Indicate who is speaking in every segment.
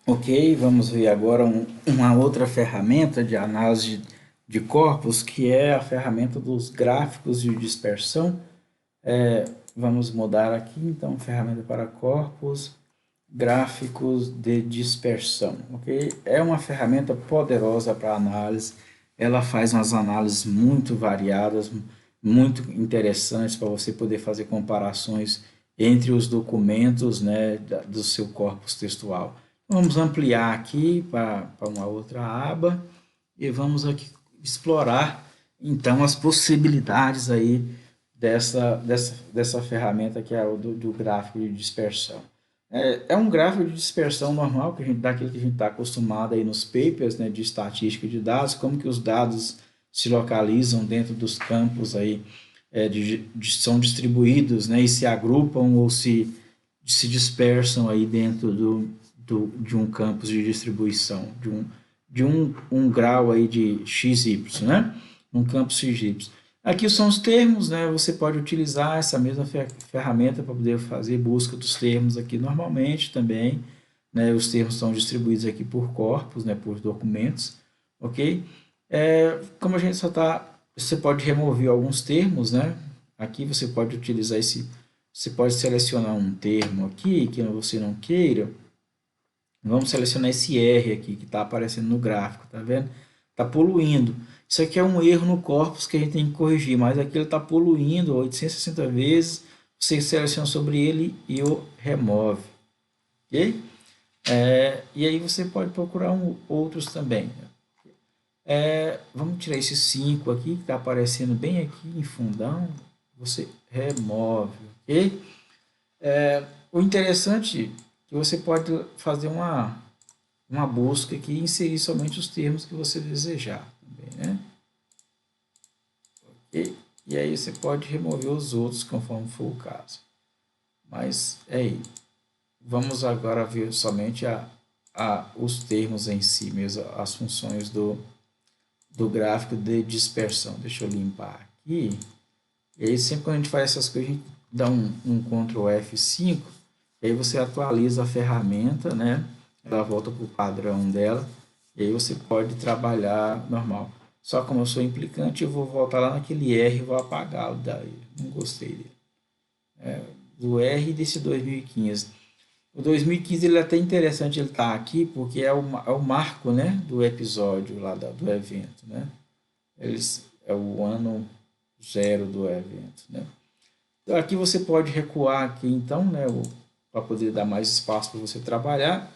Speaker 1: Ok, vamos ver agora uma outra ferramenta de análise de corpos, que é a ferramenta dos gráficos de dispersão. Vamos mudar aqui, então, ferramenta para corpos, gráficos de dispersão, ok? É uma ferramenta poderosa para análise, ela faz umas análises muito variadas, muito interessantes para você poder fazer comparações entre os documentos, né, do seu corpus textual. Vamos ampliar aqui para uma outra aba e vamos aqui explorar então as possibilidades aí dessa ferramenta que é o do gráfico de dispersão. É um gráfico de dispersão normal, daquilo que a gente está acostumado aí nos papers, né, de estatística de dados, como que os dados se localizam dentro dos campos aí, são distribuídos, né, e se agrupam ou se dispersam aí dentro de um campus de distribuição, de um grau aí de XY, né? Um campus XY. Aqui são os termos, né? Você pode utilizar essa mesma ferramenta para poder fazer busca dos termos aqui normalmente também, né? Os termos são distribuídos aqui por corpos, né? Por documentos, ok? Como a gente só está, você pode remover alguns termos, né? Aqui você pode utilizar você pode selecionar um termo aqui que você não queira. Vamos selecionar esse R aqui que está aparecendo no gráfico, tá vendo? Está poluindo. Isso aqui é um erro no corpus que a gente tem que corrigir, mas aqui ele está poluindo 860 vezes. Você seleciona sobre ele e o remove, ok? E aí você pode procurar outros também. Vamos tirar esse 5 aqui que está aparecendo bem aqui em fundão. Você remove, ok? O interessante é que você pode fazer uma busca aqui e inserir somente os termos que você desejar também, né? E aí você pode remover os outros conforme for o caso. Mas é aí. Vamos agora ver somente os termos em si mesmo, as funções do gráfico de dispersão. Deixa eu limpar aqui. E aí sempre quando a gente faz essas coisas, a gente dá um Ctrl F5, e aí você atualiza a ferramenta, né? Ela volta para o padrão dela, e aí você pode trabalhar normal. Só como eu sou implicante, eu vou voltar lá naquele R e vou apagá-lo daí. Não gostei dele. Do R desse 2015. O 2015 ele é até interessante ele estar aqui, porque é o marco, né, do episódio lá do evento, né? É o ano zero do evento, né? Então, aqui você pode recuar aqui então, né, para poder dar mais espaço para você trabalhar.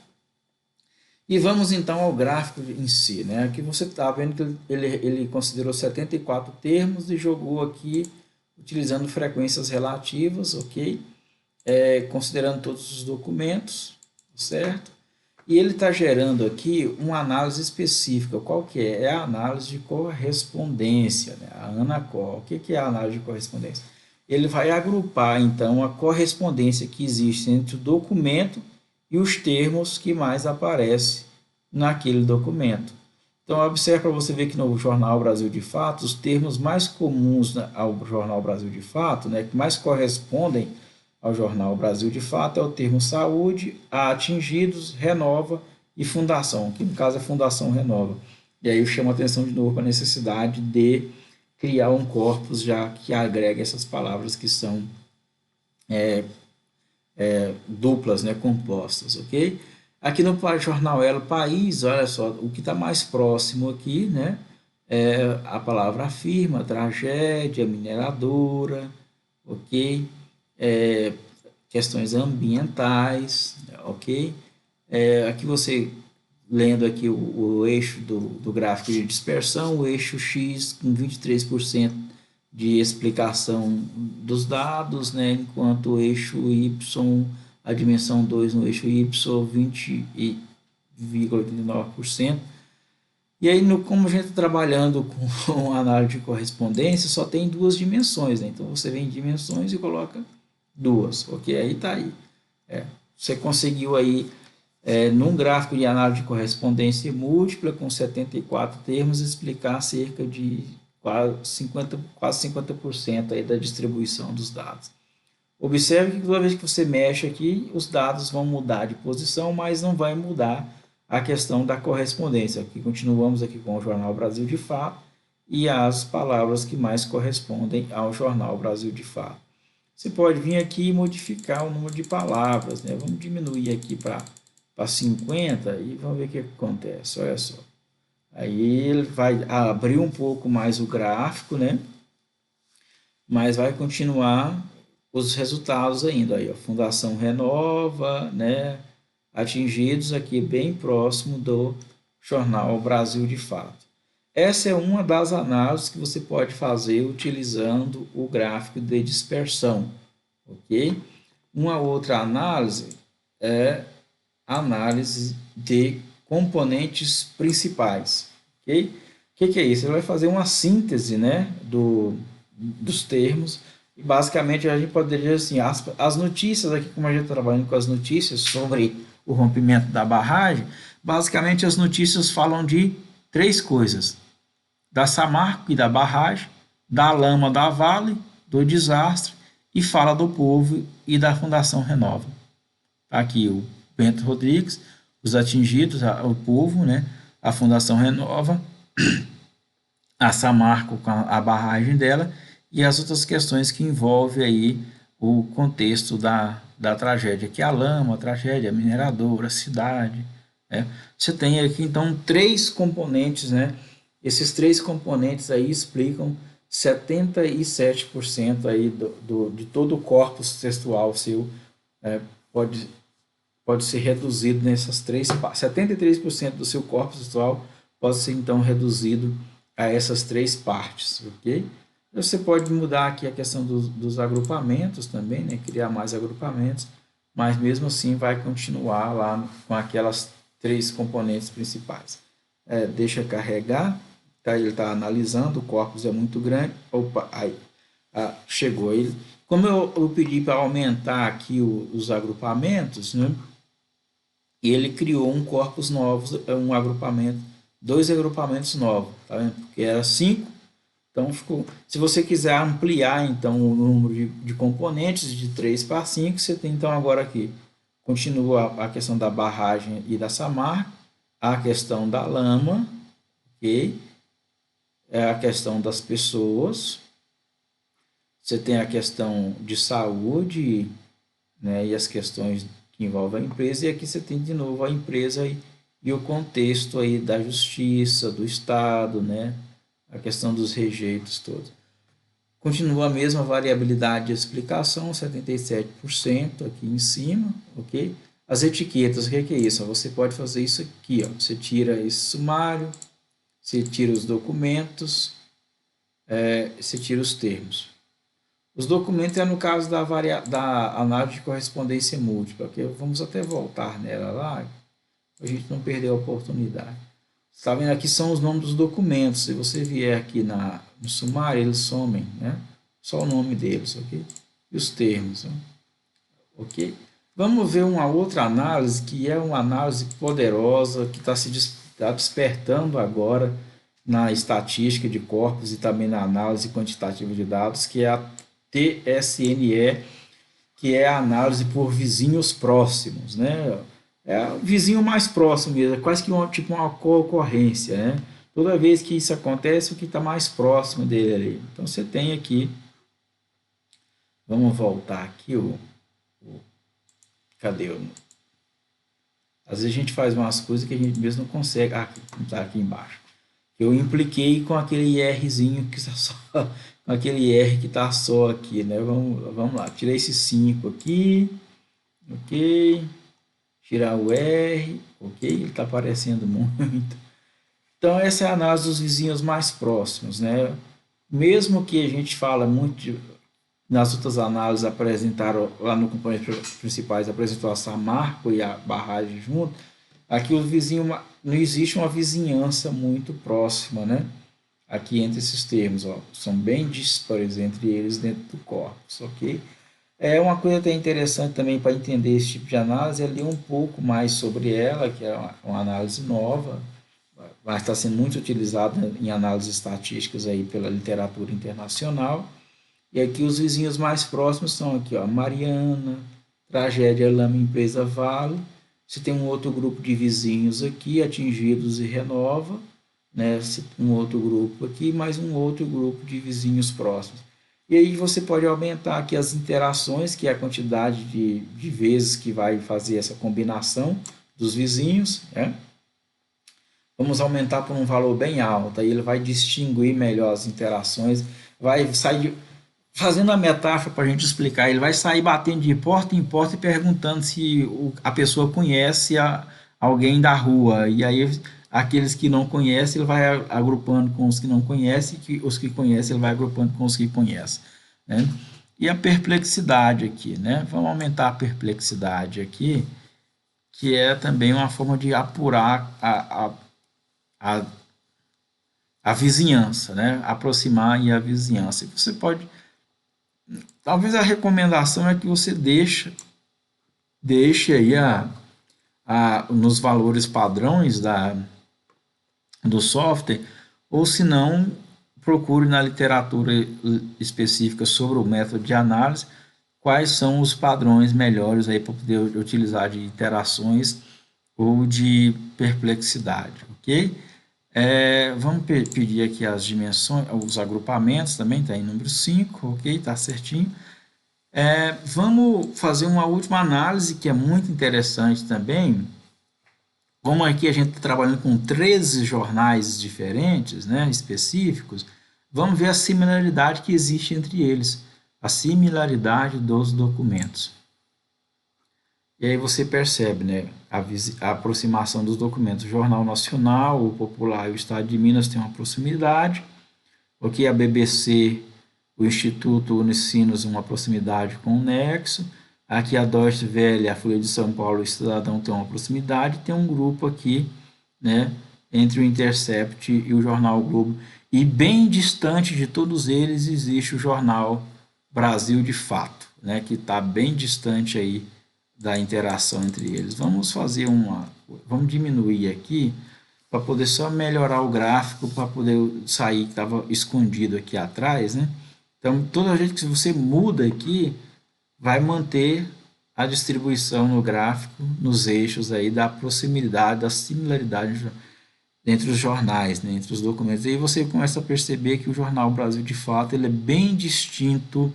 Speaker 1: E vamos então ao gráfico em si, né? Aqui você está vendo que ele considerou 74 termos e jogou aqui utilizando frequências relativas, ok? Considerando todos os documentos, certo? E ele está gerando aqui uma análise específica. Qual que é? É a análise de correspondência, né? A ANACOR. O que é a análise de correspondência? Ele vai agrupar, então, a correspondência que existe entre o documento e os termos que mais aparecem naquele documento. Então, observe para você ver que no Jornal Brasil de Fato, os termos mais comuns ao Jornal Brasil de Fato, né, que mais correspondem ao Jornal Brasil de Fato, é o termo saúde, a atingidos, renova e fundação, que no caso é Fundação Renova. E aí eu chamo a atenção de novo para a necessidade de criar um corpus já que agrega essas palavras que são duplas, né, compostas, ok? Aqui no Jornal Elo País, olha só, o que está mais próximo aqui, né, é a palavra afirma, tragédia, mineradora, ok? Questões ambientais, ok? Aqui você, lendo aqui o eixo do gráfico de dispersão, o eixo X com 23% de explicação dos dados, né? Enquanto o eixo Y, a dimensão 2 no eixo Y, 20,89%. E aí, como a gente está trabalhando com análise de correspondência, só tem duas dimensões, né? Então, você vem em dimensões e coloca duas, ok? Aí está aí. Você conseguiu aí, num gráfico de análise de correspondência múltipla, com 74 termos, explicar cerca de quase 50% aí da distribuição dos dados. Observe que toda vez que você mexe aqui, os dados vão mudar de posição, mas não vai mudar a questão da correspondência. Aqui continuamos aqui com o Jornal Brasil de Fato e as palavras que mais correspondem ao Jornal Brasil de Fato. Você pode vir aqui e modificar o número de palavras, né? Vamos diminuir aqui para 50 e vamos ver o que acontece. Olha só. Aí ele vai abrir um pouco mais o gráfico, né? Mas vai continuar os resultados ainda. Aí, a Fundação Renova, né? Atingidos aqui bem próximo do Jornal Brasil de Fato. Essa é uma das análises que você pode fazer utilizando o gráfico de dispersão, ok? Uma outra análise é a análise de componentes principais, ok? O que é isso? Ele vai fazer uma síntese, né, dos termos, e basicamente a gente poderia dizer assim, as notícias aqui, como a gente está trabalhando com as notícias sobre o rompimento da barragem, basicamente as notícias falam de três coisas: da Samarco e da barragem, da lama da Vale, do desastre, e fala do povo e da Fundação Renova. Tá aqui o Bento Rodrigues, os atingidos, o povo, né? A Fundação Renova, a Samarco com a barragem dela e as outras questões que envolvem aí o contexto da tragédia, que é a lama, a tragédia, a mineradora, a cidade, né? Você tem aqui, então, três componentes, né? Esses três componentes aí explicam 77% aí de todo o corpus textual seu, pode, pode ser reduzido nessas três partes. 73% do seu corpus textual pode ser, então, reduzido a essas três partes, ok? Você pode mudar aqui a questão dos agrupamentos também, né? Criar mais agrupamentos, mas mesmo assim vai continuar lá com aquelas três componentes principais. Deixa carregar, tá? Ele está analisando, o corpus é muito grande. Opa, aí, chegou ele. Como eu pedi para aumentar aqui os agrupamentos, né? Ele criou um corpus novo, um agrupamento, dois agrupamentos novos, tá vendo? Porque era 5. Então, se você quiser ampliar então o número de componentes de 3 para 5, você tem então agora aqui, continua a questão da barragem e da Samarco, a questão da lama, ok? É a questão das pessoas, você tem a questão de saúde, né, e as questões que envolvem a empresa, e aqui você tem de novo a empresa e o contexto aí da justiça, do Estado, né? A questão dos rejeitos todos. Continua a mesma variabilidade de explicação, 77% aqui em cima, ok? As etiquetas, o que é isso? Você pode fazer isso aqui, ó. Você tira esse sumário, você tira os documentos, você tira os termos. Os documentos é no caso da análise de correspondência múltipla, que vamos até voltar nela lá, para a gente não perder a oportunidade. Está vendo aqui são os nomes dos documentos. Se você vier aqui no sumário, eles somem, né? Só o nome deles, ok? E os termos, né? Ok? Vamos ver uma outra análise, que é uma análise poderosa, que está despertando agora na estatística de corpos e também na análise quantitativa de dados, que é a TSNE, que é a análise por vizinhos próximos, né? É o vizinho mais próximo mesmo, é quase que tipo uma co-ocorrência, né? Toda vez que isso acontece, o que está mais próximo dele ali. Então, você tem aqui, vamos voltar aqui, cadê? Às vezes a gente faz umas coisas que a gente mesmo não consegue, está aqui embaixo. Eu impliquei com aquele Rzinho que está só, com aquele R que está só aqui, né? Vamos lá, tirei esse 5 aqui, ok? Tirar o R, ok? Ele está aparecendo muito. Então, essa é a análise dos vizinhos mais próximos, né? Mesmo que a gente fala muito, nas outras análises apresentaram, lá no componentes principais, apresentou a Samarco e a barragem junto, aqui o vizinho, não existe uma vizinhança muito próxima, né? Aqui entre esses termos, ó, são bem díspares entre eles dentro do corpus, ok? É uma coisa até interessante também para entender esse tipo de análise, é ler um pouco mais sobre ela, que é uma análise nova, vai estar sendo muito utilizada em análises estatísticas aí pela literatura internacional, E aqui os vizinhos mais próximos são aqui, ó, Mariana, Tragédia, Lama, Empresa Vale. Você tem um outro grupo de vizinhos aqui, Atingidos e Renova, né? Um outro grupo aqui, mais um outro grupo de vizinhos próximos. E aí você pode aumentar aqui as interações, que é a quantidade de vezes que vai fazer essa combinação dos vizinhos, né? Vamos aumentar por um valor bem alto, aí ele vai distinguir melhor as interações, vai sair, fazendo a metáfora para a gente explicar, ele vai sair batendo de porta em porta e perguntando se a pessoa conhece alguém da rua, e aí aqueles que não conhecem, ele vai agrupando com os que não conhecem, e os que conhecem, ele vai agrupando com os que conhecem, né? E a perplexidade aqui, né? Vamos aumentar a perplexidade aqui, que é também uma forma de apurar a, a vizinhança, né? Aproximar e a vizinhança. E você pode, talvez a recomendação é que você deixe aí nos valores padrões do software, ou se não, procure na literatura específica sobre o método de análise quais são os padrões melhores aí para poder utilizar de interações ou de perplexidade, ok? Vamos pedir aqui as dimensões, os agrupamentos também, está em número 5, ok? Está certinho. Vamos fazer uma última análise que é muito interessante também. Como aqui a gente está trabalhando com 13 jornais diferentes, né, específicos, vamos ver a similaridade que existe entre eles, a similaridade dos documentos. E aí você percebe, né, a aproximação dos documentos. O Jornal Nacional, o Popular e o Estado de Minas têm uma proximidade. Aqui a BBC, o Instituto Unicinos, uma proximidade com o Nexo. Aqui a Deutsche Welle, a Folha de São Paulo e o Estadão tem uma proximidade. Tem um grupo aqui, né, entre o Intercept e o Jornal Globo. E bem distante de todos eles existe o Jornal Brasil de Fato, né, que está bem distante aí da interação entre eles. Vamos diminuir aqui para poder só melhorar o gráfico, para poder sair que estava escondido aqui atrás, né? Então, toda vez que você muda aqui, vai manter a distribuição no gráfico, nos eixos aí da proximidade, da similaridade entre os jornais, né, entre os documentos. E aí você começa a perceber que o Jornal Brasil de Fato ele é bem distinto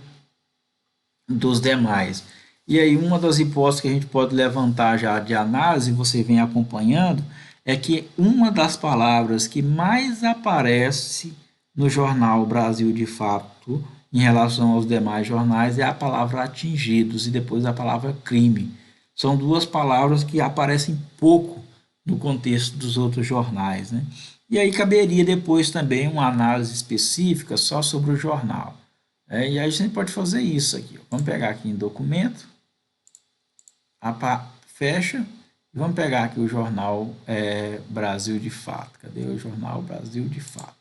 Speaker 1: dos demais. E aí uma das hipóteses que a gente pode levantar já de análise, você vem acompanhando, é que uma das palavras que mais aparece no jornal Brasil de Fato em relação aos demais jornais é a palavra atingidos e depois a palavra crime. São duas palavras que aparecem pouco no contexto dos outros jornais, né? E aí caberia depois também uma análise específica só sobre o jornal. E aí a gente pode fazer isso aqui. Vamos pegar aqui em documento, fecha, e vamos pegar aqui o jornal Brasil de Fato. Cadê o jornal Brasil de Fato?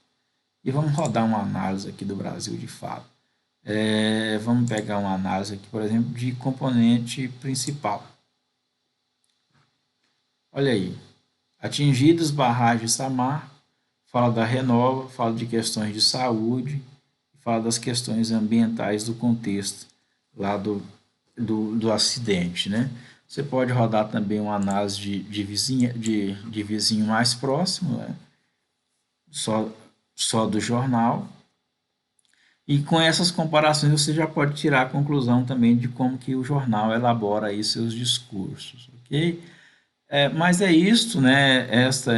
Speaker 1: E vamos rodar uma análise aqui do Brasil de Fato. Vamos pegar uma análise aqui, por exemplo, de componente principal. Olha aí, atingidos, barragem Samar, fala da Renova, fala de questões de saúde, fala das questões ambientais do contexto lá do acidente, né? Você pode rodar também uma análise de vizinho mais próximo, né? Só do jornal. E com essas comparações você já pode tirar a conclusão também de como que o jornal elabora aí seus discursos, ok? Mas é isso, né? Esta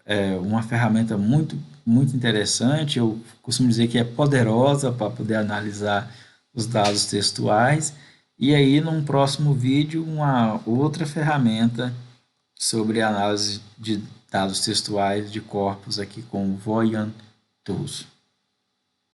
Speaker 1: é uma ferramenta muito interessante. Eu costumo dizer que é poderosa para poder analisar os dados textuais. E aí, num próximo vídeo, uma outra ferramenta sobre análise de dados textuais de corpos aqui com o Voyant Tools.